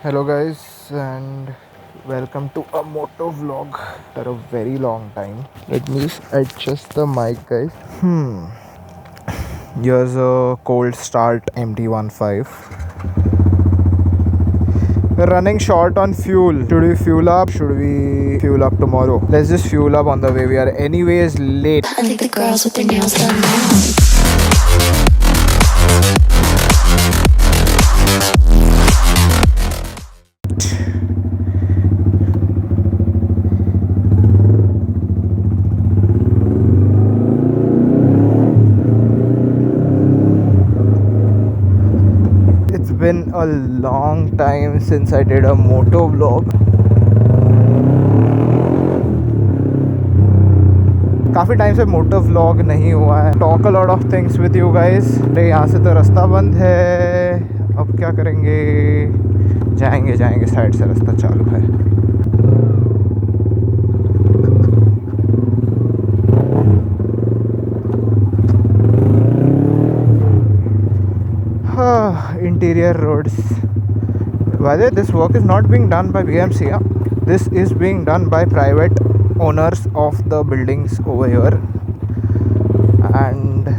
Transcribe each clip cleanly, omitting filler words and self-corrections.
Hello guys and welcome to a moto vlog for a very long time. Let me adjust the mic guys. Here's a cold start MT-15. We're running short on fuel. Should we fuel up? Should we fuel up tomorrow? Let's just fuel up on the way. We are anyways late. I think the girls with their nails done now. It's been a long time since I did a moto vlog. काफ़ी time से motor vlog नहीं हुआ है. Talk a lot of things with you guys. अरे यहाँ से तो रास्ता बंद है. अब क्या करेंगे? जाएंगे साइड से रास्ता चालू है. Interior roads. By the way, this work is not being done by BMC. This is being done by private owners of the buildings over here, and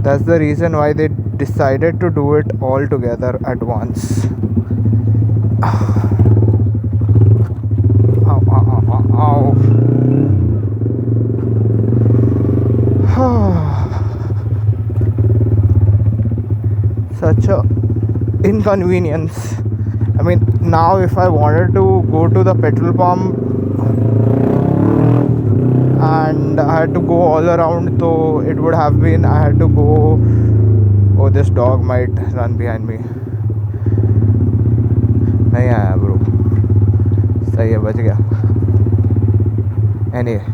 that's the reason why they decided to do it all together at once. Ow. Such a inconvenience. I mean, now if I wanted to go to the petrol pump and I had to go all around, so it would have been I had to go. Oh, this dog might run behind me. नहीं आया bro. सही है, बच गया. Anyway,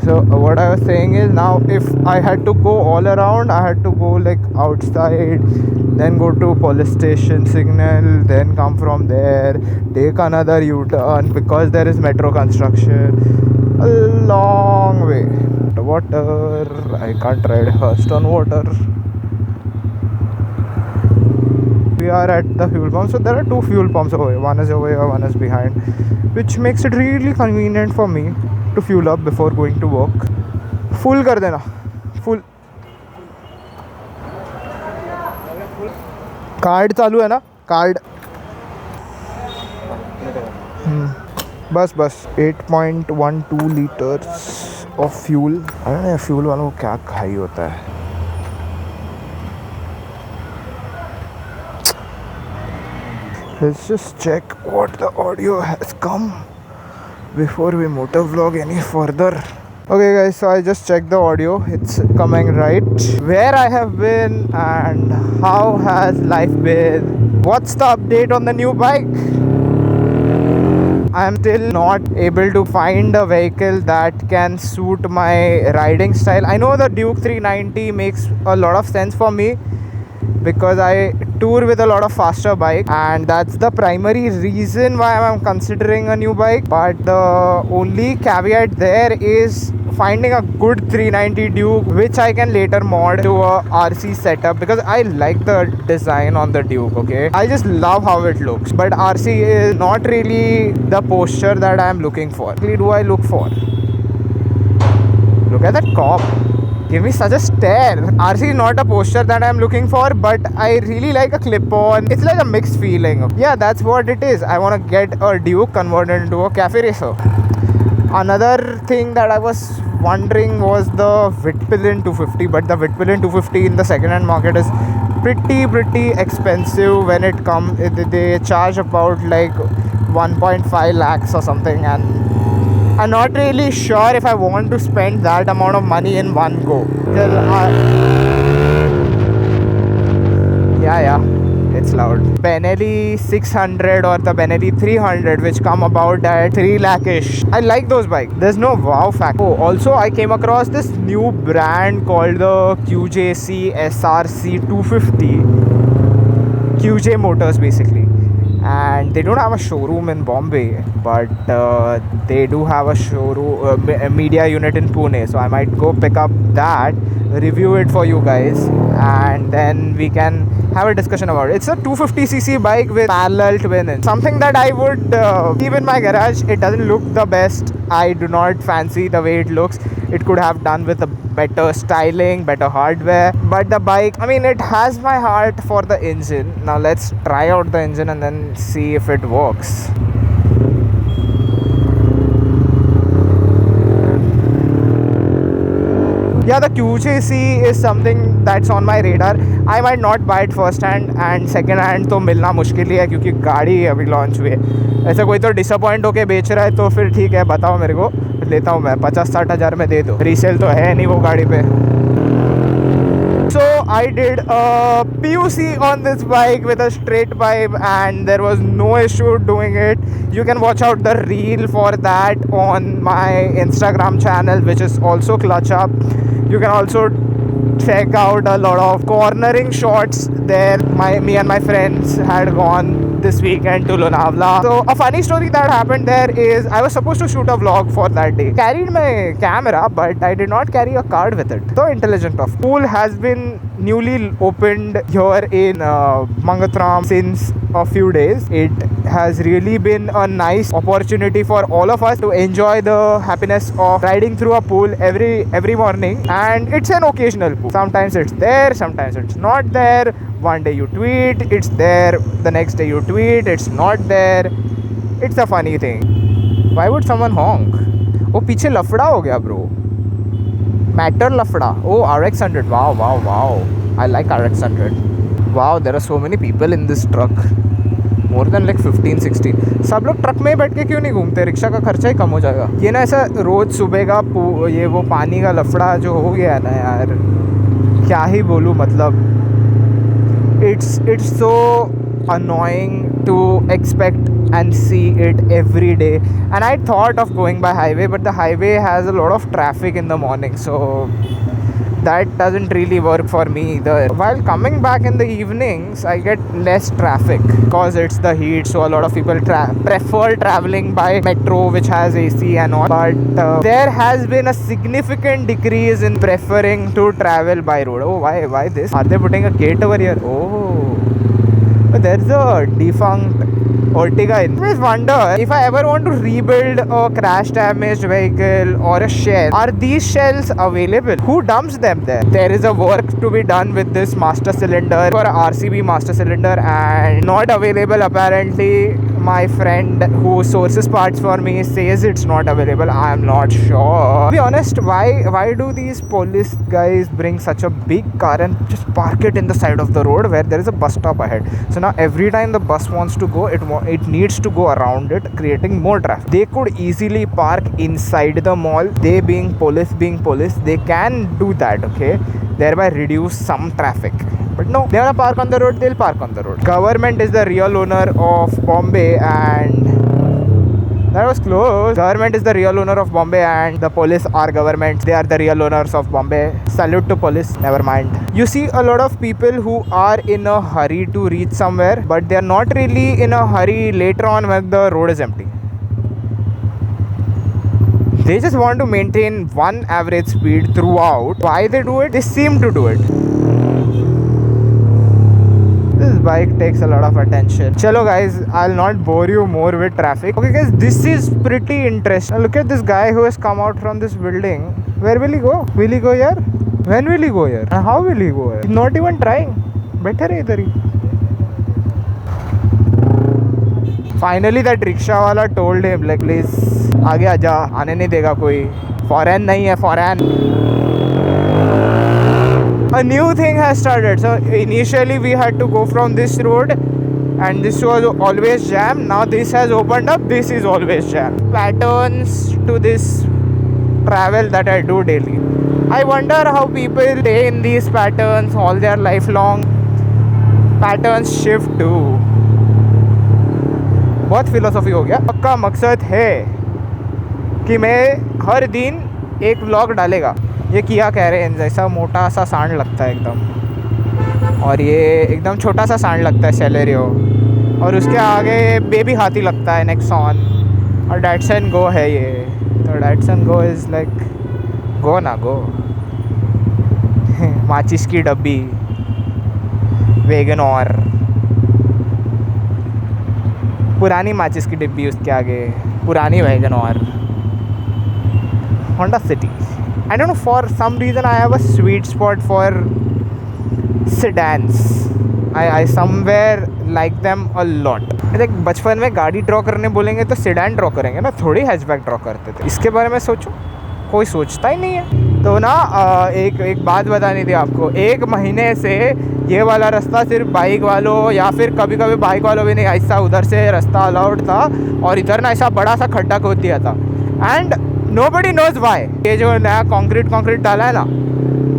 so what I was saying is, now if I had to go all around, I had to go like outside, then go to police station signal, then come from there, take another U-turn because there is metro construction. A long way. Water. I can't ride first on water. We are at the fuel pump. So there are two fuel pumps over here. One is over here, one is behind, which makes it really convenient for me to fuel up before going to work. Full कर देना. Full. Card चालू है ना? Card. बस 8.12 litres of fuel. अरे fuel वालों को क्या खाई होता है. Let's just check what the audio has come before we motor vlog any further. Okay guys, so I just checked the audio. It's coming right. Where I have been and how has life been. What's the update on the new bike? I am still not able to find a vehicle that can suit my riding style. I know the Duke 390 makes a lot of sense for me because I tour with a lot of faster bike, and that's the primary reason why I'm considering a new bike. But the only caveat there is finding a good 390 Duke which I can later mod to a RC setup, because I like the design on the Duke. Okay, I just love how it looks, but RC is not really the posture that I'm looking for. What do I look for? Look at that cop. Give me such a stare. RC is not a posture that I'm looking for, but I really like a clip-on. It's like a mixed feeling. Yeah, that's what it is. I want to get a Duke converted into a cafe racer. Another thing that I was wondering was the Vitpilin 250, but the Vitpilin 250 in the second-hand market is pretty expensive. When it comes, they charge about like 1.5 lakhs or something, and I'm not really sure if I want to spend that amount of money in one go. Yeah, it's loud. Benelli 600 or the Benelli 300, which come about at 3 lakh-ish. I like those bikes. There's no wow factor. Oh, also I came across this new brand called the QJC SRC 250. QJ Motors basically. And they don't have a showroom in Bombay, but they do have a showroom, media unit in Pune. So I might go pick up that, review it for you guys, and then we can have a discussion about it. It's a 250cc bike with parallel twin engine. Something that I would keep in my garage. It doesn't look the best. I do not fancy the way it looks. It could have done with a better styling, better hardware. But the bike, I mean, it has my heart for the engine. Now let's try out the engine and then see if it works. Yeah, the QJC is something that's on my radar. I might not buy it first hand and second hand तो मिलना मुश्किल ही है क्योंकि गाड़ी अभी launch हुई है. ऐसा कोई तो डिसअपॉइंट होके बेच रहा है तो फिर ठीक है, बताओ मेरे को, लेता हूँ मैं. 50-60 हज़ार में दे दो. रीसेल तो है नहीं वो गाड़ी पे. So I did a PUC on this bike with a straight pipe and there was no issue doing it. You can watch out the reel for that on my Instagram channel, which is also Clutch Up. You can also check out a lot of cornering shots there. Me and my friends had gone this weekend to Lonavala. So a funny story that happened there is I was supposed to shoot a vlog for that day. Carried my camera, but I did not carry a card with it. So intelligent of. Pool has been newly opened here in Mangatram since a few days. It has really been a nice opportunity for all of us to enjoy the happiness of riding through a pool every morning. And it's an occasional pool. Sometimes it's there, sometimes it's not there. One day you tweet, it's there. The next day you tweet, it's not there. It's a funny thing. Why would someone honk? Oh, पीछे लफड़ा हो गया bro. Matter लफड़ा. Oh, RX100. Wow. I like RX100. Wow, there are so many people in this truck. More than like 15-16. सब लोग truck में बैठ के क्यों नहीं घूमते? रिक्शा का खर्चा ही कम हो जाएगा. ये ना ऐसा रोज सुबह का ये वो पानी का लफड़ा जो हो गया ना यार, क्या ही बोलूँ. मतलब it's so annoying to expect and see it every day. And I thought of going by highway, but the highway has a lot of traffic in the morning, so that doesn't really work for me either. While coming back in the evenings, I get less traffic because it's the heat, so a lot of people prefer traveling by metro, which has AC and all. But there has been a significant decrease in preferring to travel by road. Oh, why this? Are they putting a gate over here? Oh, there's a defunct Ertiga. I always wonder if I ever want to rebuild a crash damaged vehicle or a shell, are these shells available? Who dumps them there? There is a work to be done with this master cylinder for a RCB master cylinder and not available apparently. My friend who sources parts for me says it's not available. I am not sure. To be honest, why do these police guys bring such a big car and just park it in the side of the road where there is a bus stop ahead? So now every time the bus wants to go, it needs to go around it, creating more traffic. They could easily park inside the mall. They being police, they can do that, okay? Thereby reduce some traffic. But no, they want to park on the road, they'll park on the road. Government is the real owner of Bombay and that was close. Government is the real owner of Bombay and the police are government. They are the real owners of Bombay. Salute to police. Never mind. You see a lot of people who are in a hurry to reach somewhere, but they are not really in a hurry later on when the road is empty. They just want to maintain one average speed throughout. Why they do it? They seem to do it. This bike takes a lot of attention. Chalo guys, I'll not bore you more with traffic. Okay guys, this is pretty interesting. Now look at this guy who has come out from this building. Where will he go? Will he go here? When will he go here? And how will he go here? He's not even trying. Better idhar hi. Finally that rickshaw wala told him like please आगे आजा, आने नहीं देगा कोई. Foreign नहीं है, foreign. A new thing has started. So initially we had to go from this road and this was always jammed. Now this has opened up, this is always jammed. Patterns to this travel that I do daily. I wonder how people stay in these patterns all their life long. Patterns shift too. बहुत philosophy हो गया. पक्का मकसद है कि मैं हर दिन एक व्लॉग डालेगा. ये किया कह रहे हैं जैसा मोटा सा सांड लगता है एकदम, और ये एकदम छोटा सा सांड लगता है सेलेरियो, और उसके आगे बेबी हाथी लगता है नेक्सॉन, और डैटसन गो है ये. तो Datsun Go is like go ना गो. माचिस की डब्बी. वैगनआर, पुरानी माचिस की डिब्बी उसके आगे, पुरानी WagonR, Honda city. I don't know, for some reason I have a sweet spot for sedans. I somewhere like them a lot. देख बचपन में गाड़ी ड्रॉ करने बोलेंगे तो सेडान ड्रॉ करेंगे ना, थोड़ी हैचबैक ड्रॉ करते थे. इसके बारे में सोचो, कोई सोचता ही नहीं है. तो ना एक बात बतानी थी आपको. 1 महीने से ये वाला रास्ता सिर्फ बाइक वालों या फिर कभी कभी बाइक वालों भी नहीं, ऐसा उधर से रास्ता अलाउड था और इधर ना ऐसा बड़ा सा खड्डा खोद दिया था. And nobody knows why. ये जो नया कंक्रीट डाला है ना,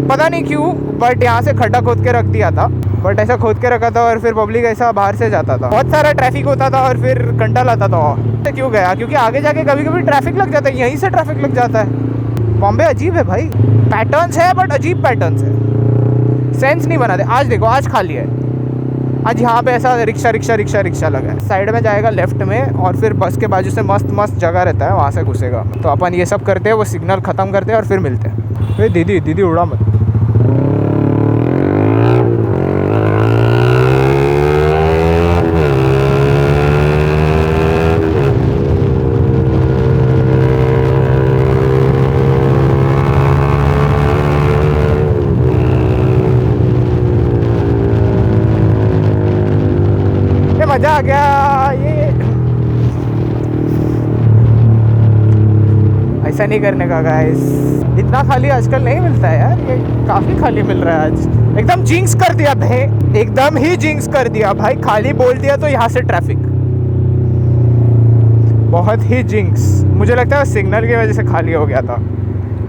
पता नहीं क्यों, बट यहाँ से खड्डा खोद के रख दिया था. बट ऐसा खोद के रखा था और फिर पब्लिक ऐसा बाहर से जाता था, बहुत सारा ट्रैफिक होता था और फिर घंटा लाता था. तो क्यों गया? क्योंकि आगे जाके कभी कभी ट्रैफिक लग जाता है, यहीं से ट्रैफिक लग जाता है. बॉम्बे अजीब है भाई, पैटर्न्स है बट अजीब पैटर्न्स है, सेंस नहीं बनाते. आज देखो, आज खाली है, आज यहाँ पे ऐसा रिक्शा लगा है. साइड में जाएगा लेफ्ट में और फिर बस के बाजू से मस्त जगह रहता है, वहाँ से घुसेगा. तो अपन ये सब करते हैं, वो सिग्नल ख़त्म करते हैं और फिर मिलते हैं. दीदी उड़ा मत. मजा आ गया. ये ऐसा नहीं करने का गाइस, इतना खाली आजकल नहीं मिलता है यार. ये काफ़ी खाली मिल रहा है आज. एकदम जिंक्स कर दिया भाई, एकदम ही जिंक्स कर दिया भाई. खाली बोल दिया तो यहाँ से ट्रैफिक, बहुत ही जिंक्स. मुझे लगता है सिग्नल की वजह से खाली हो गया था.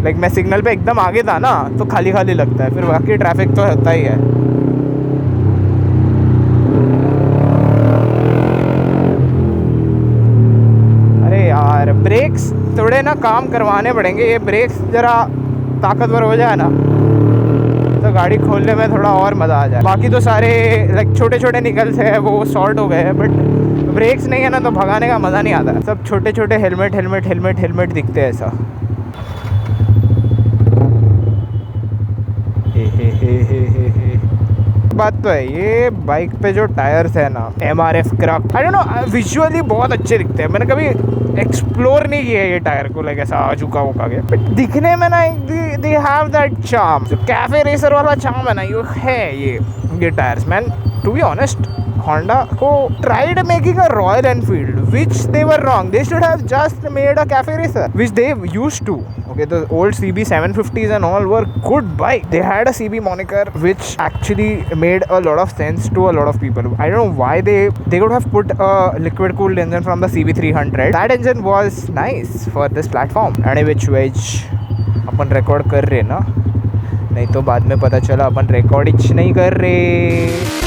लाइक मैं सिग्नल पे एकदम आगे था ना, तो खाली लगता है, फिर बाकी ट्रैफिक तो होता ही है. यार ब्रेक्स थोड़े ना काम करवाने पड़ेंगे. ये ब्रेक्स ज़रा ताकतवर हो जाए ना तो गाड़ी खोलने में थोड़ा और मज़ा आ जाए. बाकी तो सारे लाइक छोटे निकल्स है वो सॉर्ट हो गए हैं, बट ब्रेक्स नहीं है ना तो भगाने का मज़ा नहीं आता. सब छोटे हेलमेट दिखते हैं ऐसा. बात तो है, ये बाइक पे जो टायर्स है ना, MRF क्रक, आई डोंट नो, विजुअली बहुत अच्छे दिखते हैं. मैंने कभी एक्सप्लोर नहीं किया ये टायर को, लाइक ऐसा झुका के, बट दिखने में ना दे हैव दैट चार्म, जो कैफे रेसर वाला चार्म है ना, ये है ये tyres. Man to be honest, Honda को tried making a Royal Enfield, which they were wrong. They should have just made a cafe racer, which they used to. Okay, the old CB 750s and all were good bike. They had a CB moniker, which actually made a lot of sense to a lot of people. I don't know why they could have put a liquid cooled engine from the CB 300. That engine was nice for this platform. And which upon record कर रहे ना, नहीं तो बाद में पता चला अपन record ही नहीं कर रहे.